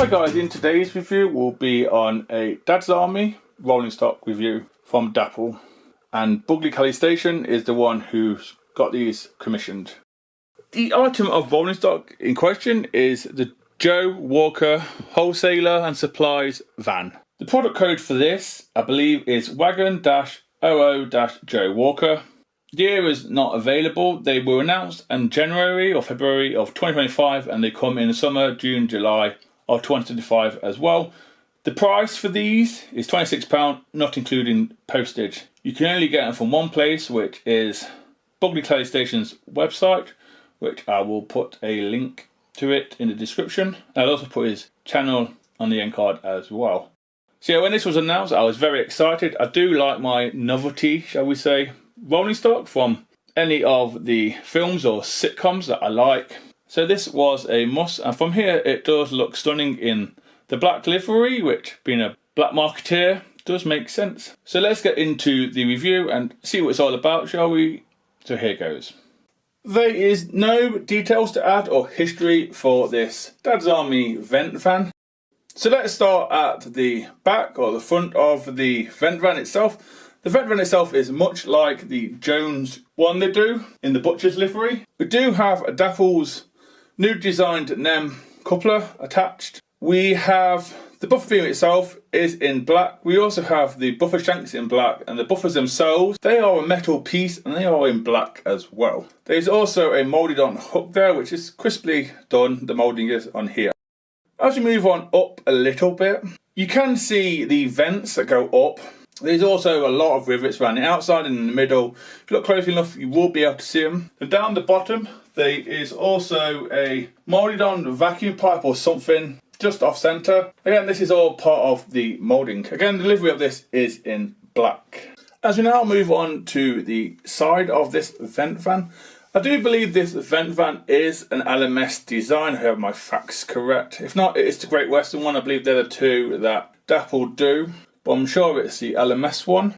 Hi guys, in today's review we'll be on a Dad's Army rolling stock review from Dapol, and BUGGLEKELLY Station is the one who's got these commissioned. The item of rolling stock in question is the Joe Walker Wholesaler and Supplies van. The product code for this, I believe, is wagon-00-Joe Walker. The year is not available. They were announced in January or February of 2025 and they come in the summer, June, July of 2025 as well. The price for these is £26, not including postage. You can only get them from one place, which is BUGGLEKELLY Station's website, which I will put a link to it in the description. I'll also put his channel on the end card as well. So yeah, when this was announced, I was very excited. I do like my novelty, shall we say, rolling stock from any of the films or sitcoms that I like. So this was a must, and from here it does look stunning in the black livery, which, being a black marketeer, does make sense. So let's get into the review and see what it's all about, shall we? So here goes. There is no details to add or history for this Dad's Army vent van. So let's start at the back or the front of the vent van itself. The vent van itself is much like the Jones one they do in the butcher's livery. We do have a Dapol's new designed NEM coupler attached. We have the buffer beam itself is in black. We also have the buffer shanks in black, and the buffers themselves, they are a metal piece and they are in black as well. There's also a moulded on hook there, which is crisply done. The moulding is on here. As we move on up a little bit, you can see the vents that go up. There's also a lot of rivets around the outside and in the middle. If you look closely enough, you will be able to see them. And down the bottom, there is also a moulded on vacuum pipe or something just off centre. Again, this is all part of the moulding. Again, the livery of this is in black. As we now move on to the side of this vent van, I do believe this vent van is an L&MR design. I have my facts correct. If not, it is the Great Western one. I believe they're the two that Dapol do, but I'm sure it's the L&MR one.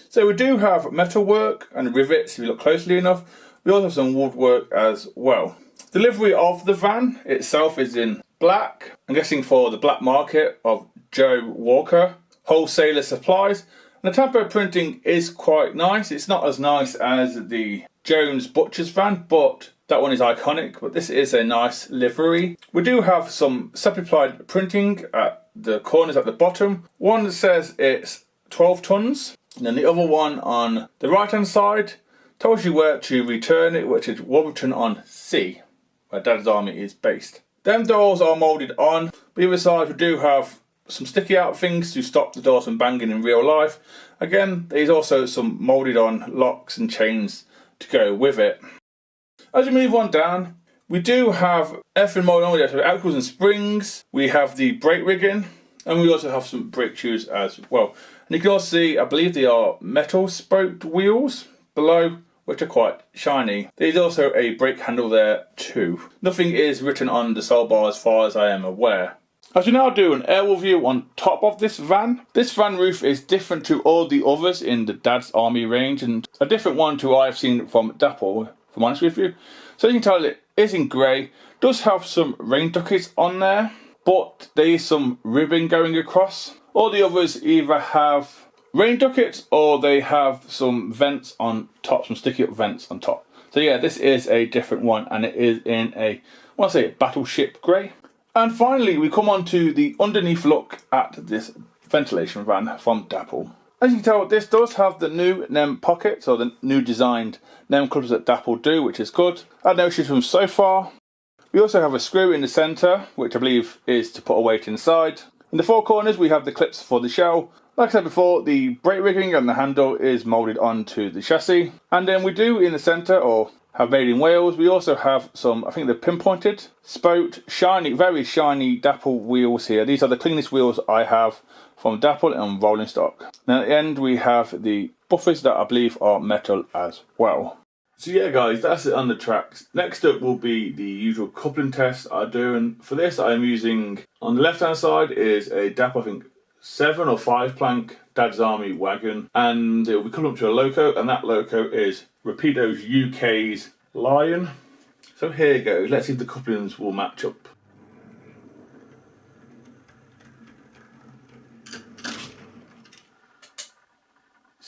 So we do have metalwork and rivets if you look closely enough. We also have some woodwork as well. The livery of the van itself is in black, I'm guessing for the black market of Joe Walker Wholesaler Supplies. And the tampo printing is quite nice. It's not as nice as the Jones Butcher's van, but that one is iconic. But this is a nice livery. We do have some sub-applied printing at the corners at the bottom. One says it's 12 tons, and then the other one on the right hand side tells you where to return it, which is Warburton on Sea, where Dad's Army is based. Them doors are moulded on. The other side we do have some sticky out things to stop the doors from banging in real life. Again, there's also some moulded on locks and chains to go with it. As we move on down, we do have everything moulded on. We have axles and springs. We have the brake rigging, and we also have some brake shoes as well. And you can also see, I believe they are metal spoked wheels below, which are quite shiny. There's also a brake handle there too. Nothing is written on the sole bar as far as I am aware. As we now do an aerial view on top of this van roof is different to all the others in the Dad's Army range, and a different one to I've seen from Dapol, if I'm honest with you. So you can tell it is in grey, does have some rain ducats on there, but there is some ribbon going across. All the others either have rain ducats or they have some vents on top, some sticky up vents on top. So yeah, this is a different one, and it is in a, I want to say, battleship grey. And finally, we come on to the underneath look at this ventilation van from Dapol. As you can tell, this does have the new NEM pockets, or the new designed NEM clips that Dapol do, which is good. I had no issues from so far. We also have a screw in the centre, which I believe is to put a weight inside. In the four corners, we have the clips for the shell. Like I said before, the brake rigging and the handle is moulded onto the chassis. And then we do in the centre, or have made in Wales, we also have some, I think they're pinpointed, spoked, shiny, very shiny Dapol wheels here. These are the cleanest wheels I have from Dapol and rolling stock. Now at the end we have the buffers that I believe are metal as well. So yeah guys, that's it on the tracks. Next up will be the usual coupling test I do, and for this I'm using, on the left hand side is a Dapol, I think 7 or 5 plank Dad's Army wagon, and it will be coupled up to a loco, and that loco is Rapido's UK's Lion. So here goes, let's see if the couplings will match up.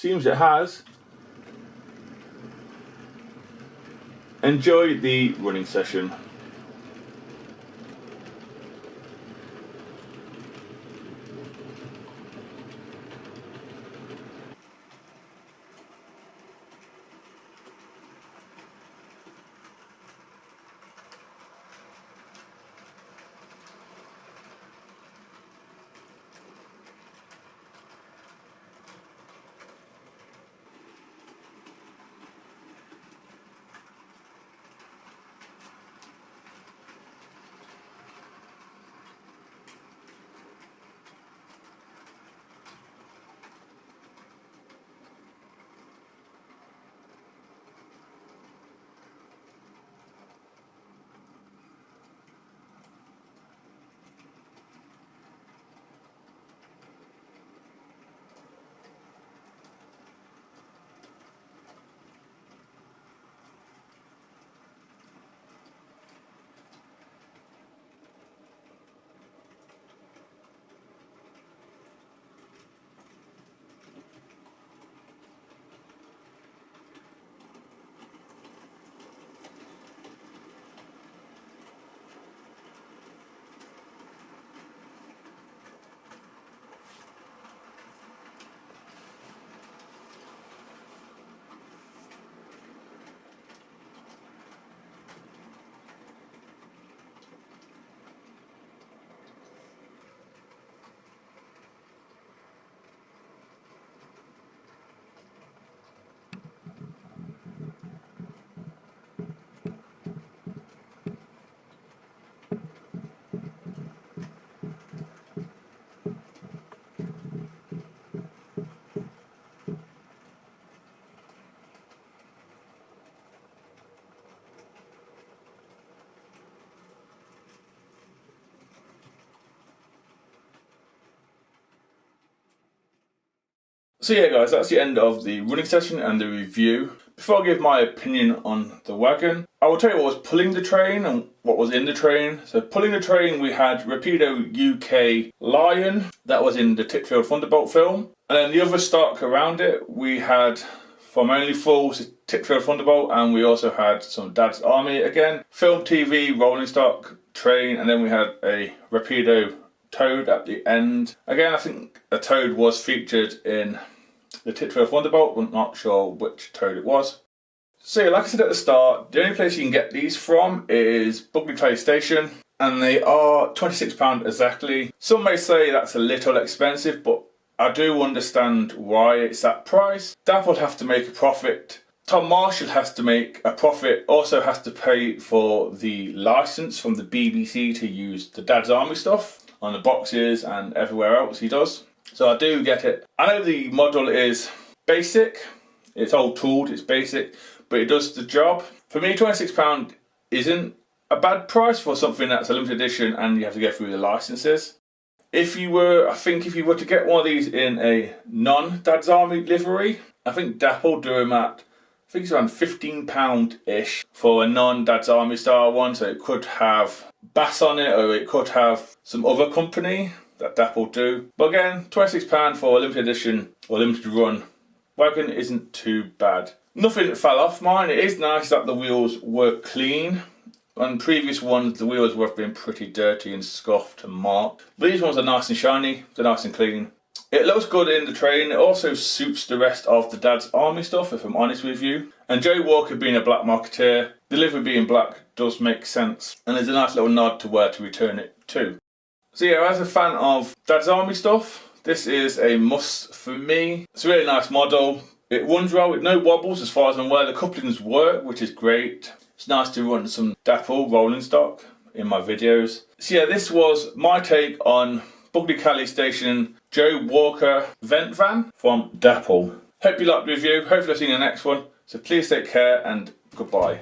Seems it has. Enjoy the running session. So yeah guys, that's the end of the running session and the review. Before I give my opinion on the wagon, I will tell you what was pulling the train and what was in the train. So pulling the train, we had Rapido UK Lion, that was in the Titfield Thunderbolt film. And then the other stock around it, we had from Only Fools, Titfield Thunderbolt, and we also had some Dad's Army again. Film, TV, rolling stock, train, and then we had a Rapido Toad at the end. Again, I think a Toad was featured in the Titfield Thunderbolt, I'm not sure which Toad it was. So yeah, like I said at the start, the only place you can get these from is BUGGLEKELLY Station, and they are £26 exactly. Some may say that's a little expensive, but I do understand why it's that price. Dapol have to make a profit. Tom Marshall has to make a profit, also has to pay for the license from the BBC to use the Dad's Army stuff on the boxes and everywhere else he does. So I do get it. I know the model is basic, it's old tooled, it's basic, but it does the job. For me, £26 isn't a bad price for something that's a limited edition and you have to go through the licenses. I think if you were to get one of these in a non-Dad's Army livery, I think Dapol do them at, I think it's around £15-ish for a non-Dad's Army style one. So it could have Bass on it, or it could have some other company that Dapol do. But again, £26 for a limited edition or limited run wagon isn't too bad. Nothing fell off mine. It is nice that the wheels were clean. On previous ones, the wheels have been pretty dirty and scuffed and marked. But these ones are nice and shiny, they're nice and clean. It looks good in the train. It also suits the rest of the Dad's Army stuff, if I'm honest with you. And Joe Walker being a black marketeer, the livery being black does make sense. And there's a nice little nod to where to return it to. So yeah, as a fan of Dad's Army stuff, this is a must for me. It's a really nice model. It runs well with no wobbles as far as I'm aware. The couplings work, which is great. It's nice to run some Dapol rolling stock in my videos. So yeah, this was my take on BUGGLEKELLY Station Joe Walker vent van from Dapol. Hope you liked the review. Hopefully I'll see you in the next one. So please take care and goodbye.